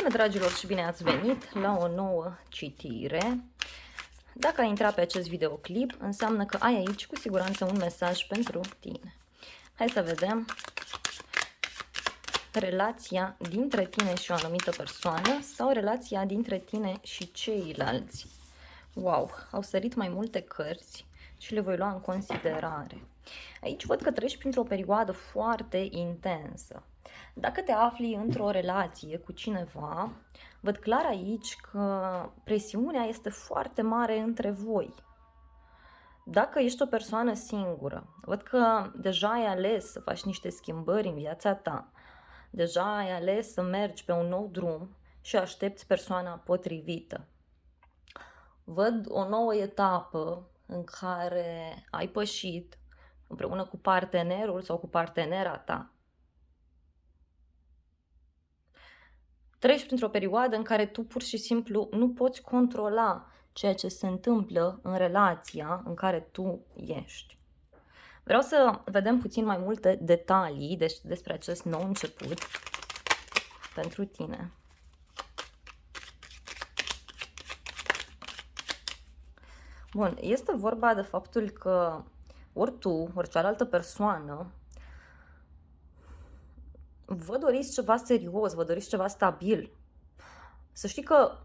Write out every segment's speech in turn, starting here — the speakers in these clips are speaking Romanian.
Bună, dragilor, și bine ați venit la o nouă citire. Dacă ai intrat pe acest videoclip, înseamnă că ai aici cu siguranță un mesaj pentru tine. Hai să vedem relația dintre tine și o anumită persoană sau relația dintre tine și ceilalți. Wow, au sărit mai multe cărți și le voi lua în considerare. Aici văd că treci printr-o perioadă foarte intensă. Dacă te afli într-o relație cu cineva, văd clar aici că presiunea este foarte mare între voi. Dacă ești o persoană singură, văd că deja ai ales să faci niște schimbări în viața ta, deja ai ales să mergi pe un nou drum și aștepți persoana potrivită. Văd o nouă etapă în care ai pășit împreună cu partenerul sau cu partenera ta. Treci printr-o perioadă în care tu pur și simplu nu poți controla ceea ce se întâmplă în relația în care tu ești. Vreau să vedem puțin mai multe detalii despre acest nou început pentru tine. Bun, este vorba de faptul că ori tu, ori cealaltă persoană vă doriți ceva serios, vă doriți ceva stabil. Să știi că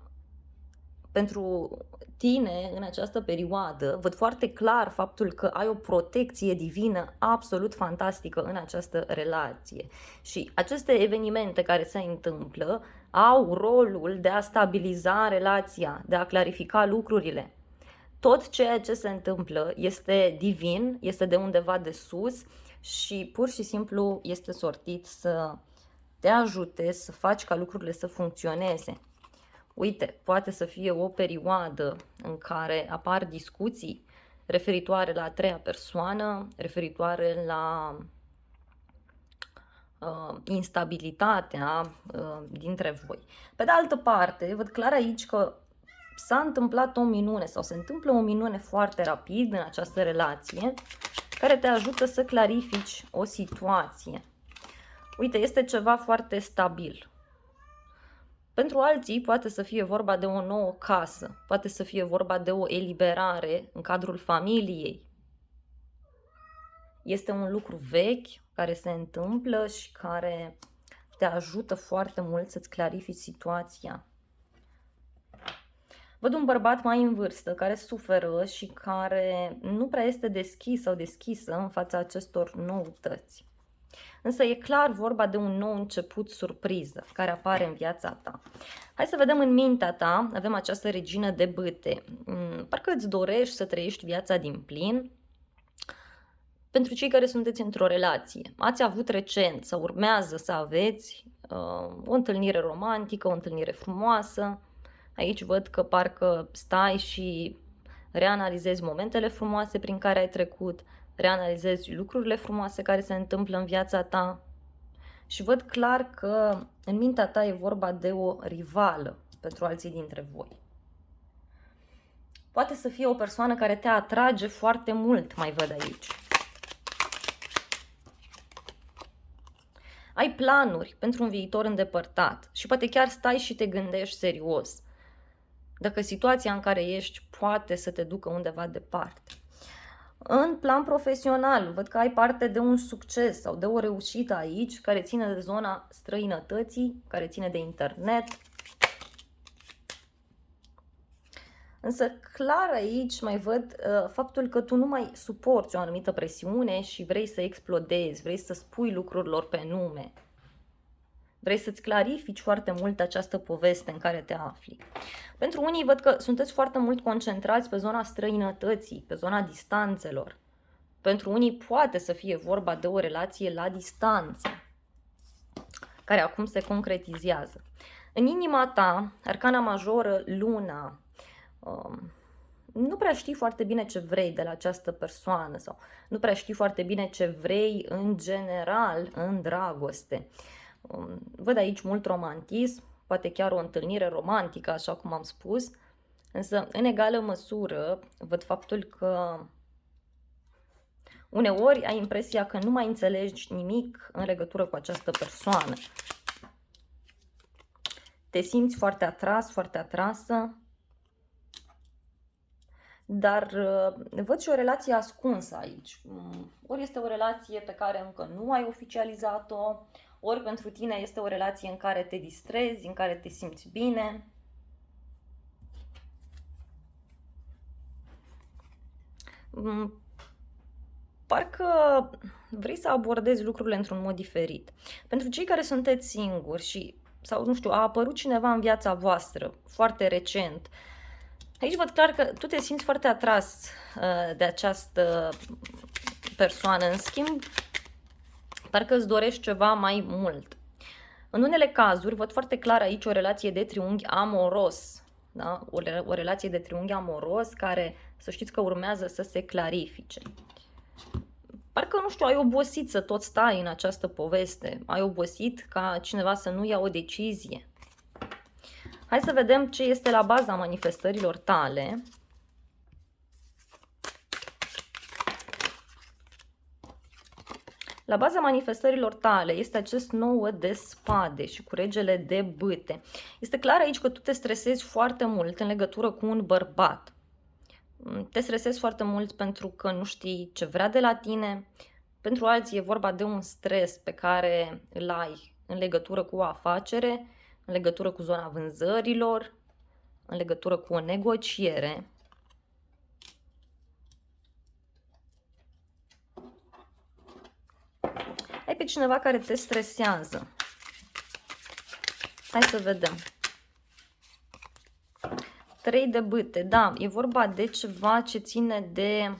pentru tine, în această perioadă, văd foarte clar faptul că ai o protecție divină absolut fantastică în această relație. Și aceste evenimente care se întâmplă au rolul de a stabiliza relația, de a clarifica lucrurile. Tot ceea ce se întâmplă este divin, este de undeva de sus și pur și simplu este sortit să te ajute să faci ca lucrurile să funcționeze. Uite, poate să fie o perioadă în care apar discuții referitoare la a treia persoană, referitoare la instabilitatea dintre voi. Pe de altă parte, văd clar aici că s-a întâmplat o minune sau se întâmplă o minune foarte rapid în această relație care te ajută să clarifici o situație. Uite, este ceva foarte stabil. Pentru alții poate să fie vorba de o nouă casă, poate să fie vorba de o eliberare în cadrul familiei. Este un lucru vechi care se întâmplă și care te ajută foarte mult să-ți clarifici situația. Văd un bărbat mai în vârstă care suferă și care nu prea este deschis sau deschisă în fața acestor noutăți. Însă e clar vorba de un nou început surpriză care apare în viața ta. Hai să vedem în mintea ta, avem această regină de bâte. Parcă îți dorești să trăiești viața din plin. Pentru cei care sunteți într-o relație, ați avut recent sau urmează să aveți o întâlnire romantică, o întâlnire frumoasă. Aici văd că parcă stai și reanalizezi momentele frumoase prin care ai trecut, reanalizezi lucrurile frumoase care se întâmplă în viața ta și văd clar că în mintea ta e vorba de o rivală pentru alții dintre voi. Poate să fie o persoană care te atrage foarte mult, mai văd aici. Ai planuri pentru un viitor îndepărtat și poate chiar stai și te gândești serios dacă situația în care ești poate să te ducă undeva departe. În plan profesional, văd că ai parte de un succes sau de o reușită aici, care ține de zona străinătății, care ține de internet. Însă clar aici mai văd faptul că tu nu mai suporți o anumită presiune și vrei să explodezi, vrei să spui lucrurilor pe nume. Vrei să-ți clarifici foarte mult această poveste în care te afli. Pentru unii văd că sunteți foarte mult concentrați pe zona străinătății, pe zona distanțelor. Pentru unii poate să fie vorba de o relație la distanță, care acum se concretizează. În inima ta, arcana majoră, luna, nu prea știi foarte bine ce vrei de la această persoană sau nu prea știi foarte bine ce vrei în general în dragoste. Văd aici mult romantism, poate chiar o întâlnire romantică, așa cum am spus, însă în egală măsură văd faptul că uneori ai impresia că nu mai înțelegi nimic în legătură cu această persoană. Te simți foarte atras, foarte atrasă, dar văd și o relație ascunsă aici. Ori este o relație pe care încă nu ai oficializat-o, ori pentru tine este o relație în care te distrezi, în care te simți bine. Parcă vrei să abordezi lucrurile într-un mod diferit. Pentru cei care sunteți singuri și, sau nu știu, a apărut cineva în viața voastră foarte recent, aici văd clar că tu te simți foarte atras de această persoană. În schimb, parcă îți dorești ceva mai mult. În unele cazuri, văd foarte clar aici o relație de triunghi amoros. Da? O relație de triunghi amoros care, să știți că urmează să se clarifice. Parcă, nu știu, ai obosit să tot stai în această poveste. Ai obosit ca cineva să nu ia o decizie. Hai să vedem ce este la baza manifestărilor tale. La baza manifestărilor tale este acest 9 de spade și cu regele de bâte. Este clar aici că tu te stresezi foarte mult în legătură cu un bărbat. Te stresezi foarte mult pentru că nu știi ce vrea de la tine. Pentru alții e vorba de un stres pe care îl ai în legătură cu o afacere, în legătură cu zona vânzărilor, în legătură cu o negociere. Ai pe cineva care te stresează. Hai să vedem. 3 de bâte, da, e vorba de ceva ce ține de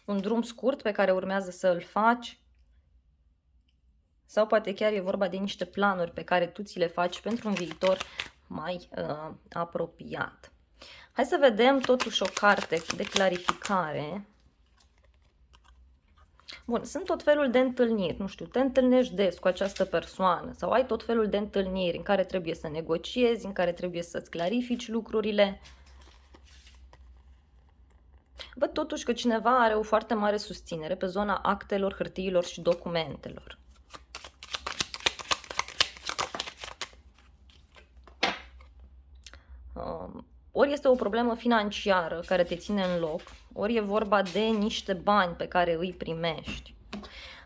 un drum scurt pe care urmează să îl faci. Sau poate chiar e vorba de niște planuri pe care tu ți le faci pentru un viitor mai apropiat. Hai să vedem totuși o carte de clarificare. Bun, sunt tot felul de întâlniri, nu știu, te întâlnești des cu această persoană sau ai tot felul de întâlniri în care trebuie să negociezi, în care trebuie să-ți clarifici lucrurile. Văd totuși că cineva are o foarte mare susținere pe zona actelor, hârtiilor și documentelor. Ori este o problemă financiară care te ține în loc, ori e vorba de niște bani pe care îi primești.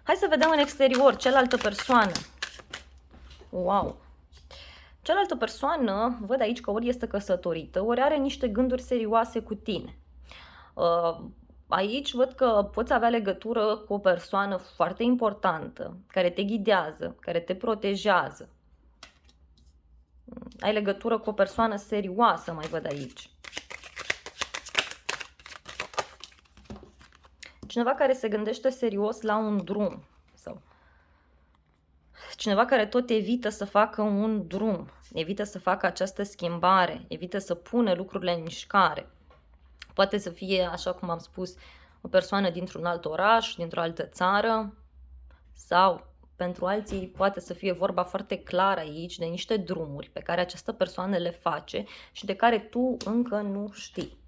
Hai să vedem în exterior, cealaltă persoană. Wow! Cealaltă persoană, văd aici că ori este căsătorită, ori are niște gânduri serioase cu tine. Aici văd că poți avea legătură cu o persoană foarte importantă, care te ghidează, care te protejează. Ai legătură cu o persoană serioasă, mai văd aici. Cineva care se gândește serios la un drum. Sau cineva care tot evită să facă un drum. Evită să facă această schimbare. Evită să pună lucrurile în mișcare. Poate să fie, așa cum am spus, o persoană dintr-un alt oraș, dintr-o altă țară. Sau pentru alții poate să fie vorba foarte clar aici de niște drumuri pe care această persoană le face și de care tu încă nu știi.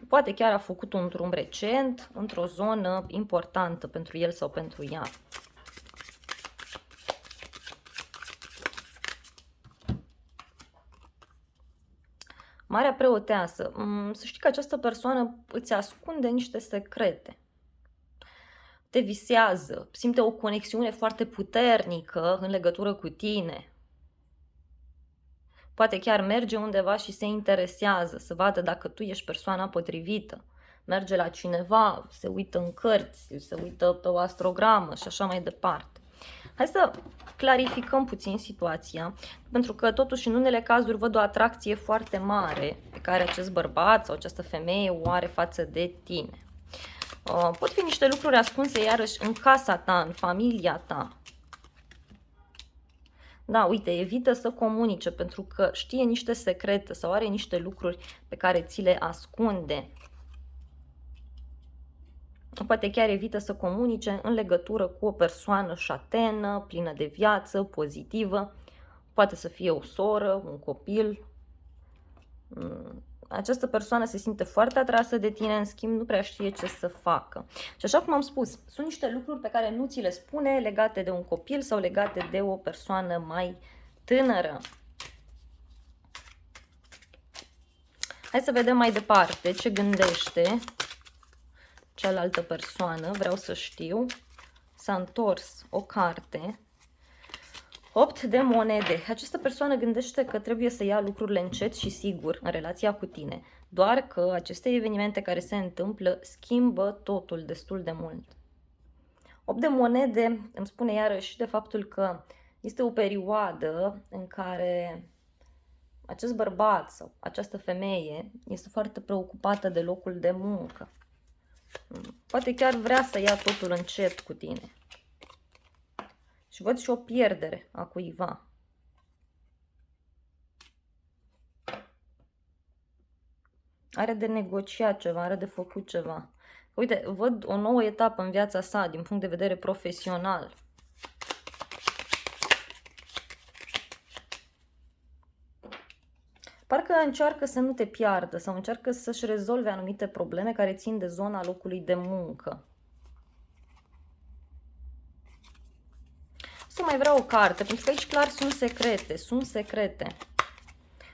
Poate chiar a făcut un drum recent într-o zonă importantă pentru el sau pentru ea. Marea preoteasă. Să știi că această persoană îți ascunde niște secrete. Te visează, simte o conexiune foarte puternică în legătură cu tine. Poate chiar merge undeva și se interesează, să vadă dacă tu ești persoana potrivită. Merge la cineva, se uită în cărți, se uită pe o astrogramă și așa mai departe. Hai să clarificăm puțin situația, pentru că totuși în unele cazuri văd o atracție foarte mare pe care acest bărbat sau această femeie o are față de tine. Pot fi niște lucruri ascunse iarăși în casa ta, în familia ta. Da, uite, evită să comunice pentru că știe niște secrete sau are niște lucruri pe care ți le ascunde. Poate chiar evită să comunice în legătură cu o persoană șatenă, plină de viață, pozitivă. Poate să fie o soră, un copil. Această persoană se simte foarte atrasă de tine, în schimb nu prea știe ce să facă. Și așa cum am spus, sunt niște lucruri pe care nu ți le spune legate de un copil sau legate de o persoană mai tânără. Hai să vedem mai departe ce gândește cealaltă persoană. Vreau să știu. S-a întors o carte. 8 de monede. Această persoană gândește că trebuie să ia lucrurile încet și sigur în relația cu tine. Doar că aceste evenimente care se întâmplă schimbă totul destul de mult. 8 de monede îmi spune iarăși de faptul că este o perioadă în care acest bărbat sau această femeie este foarte preocupată de locul de muncă. Poate chiar vrea să ia totul încet cu tine. Și văd și o pierdere a cuiva. Are de negociat ceva, are de făcut ceva. Uite, văd o nouă etapă în viața sa din punct de vedere profesional. Parcă încearcă să nu te piardă sau încearcă să-și rezolve anumite probleme care țin de zona locului de muncă. Să mai vreau o carte, pentru că aici clar sunt secrete.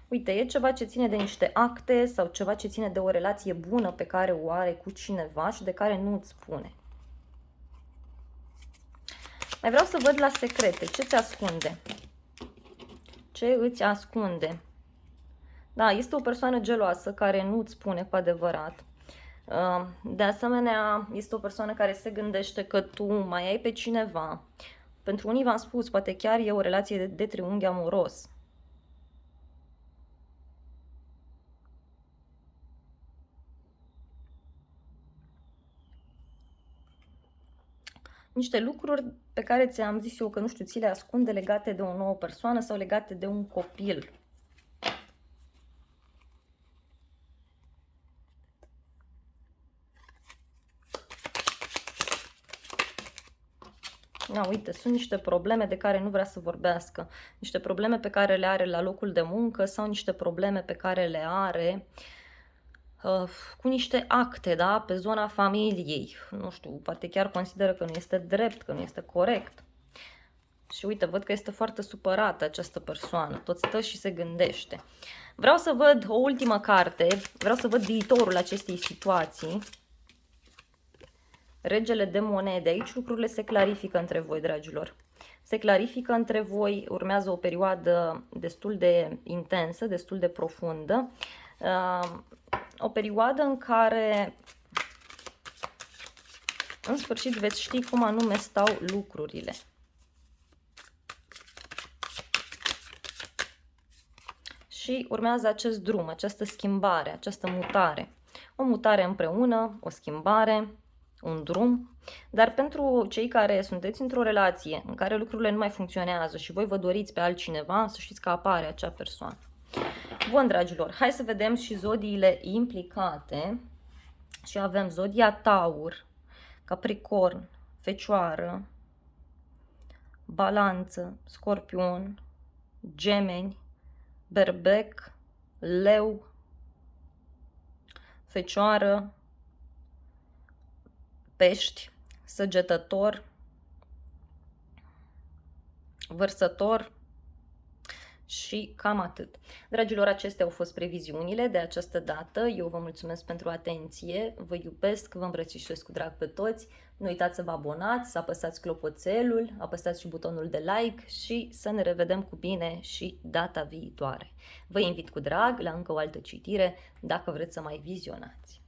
Uite, e ceva ce ține de niște acte sau ceva ce ține de o relație bună pe care o are cu cineva și de care nu îți spune. Mai vreau să văd la secrete. Ce ți ascunde? Ce îți ascunde? Da, este o persoană geloasă care nu îți spune cu adevărat. De asemenea, este o persoană care se gândește că tu mai ai pe cineva. Pentru unii v-am spus, poate chiar e o relație de triunghi amoros. Niște lucruri pe care ți-am zis eu că, nu știu, ți le ascunde legate de o nouă persoană sau legate de un copil. Da, uite, sunt niște probleme de care nu vrea să vorbească, niște probleme pe care le are la locul de muncă sau niște probleme pe care le are cu niște acte, da, pe zona familiei. Nu știu, poate chiar consideră că nu este drept, că nu este corect. Și uite, văd că este foarte supărată această persoană, tot stă și se gândește. Vreau să văd o ultimă carte, vreau să văd viitorul acestei situații. Regele de monede. Aici lucrurile se clarifică între voi, dragilor. Se clarifică între voi, urmează o perioadă destul de intensă, destul de profundă. O perioadă în care, în sfârșit, veți ști cum anume stau lucrurile. Și urmează acest drum, această schimbare, această mutare. O mutare împreună, o schimbare, un drum, dar pentru cei care sunteți într-o relație în care lucrurile nu mai funcționează și voi vă doriți pe altcineva, să știți că apare acea persoană. Bun, dragilor, hai să vedem și zodiile implicate. Și avem zodia Taur, Capricorn, Fecioară, Balanță, Scorpion, Gemeni, Berbec, Leu, Fecioară, Pești, Săgetător, Vărsător și cam atât. Dragilor, acestea au fost previziunile de această dată. Eu vă mulțumesc pentru atenție, vă iubesc, vă îmbrățișez cu drag pe toți. Nu uitați să vă abonați, să apăsați clopoțelul, apăsați și butonul de like și să ne revedem cu bine și data viitoare. Vă invit cu drag la încă o altă citire dacă vreți să mai vizionați.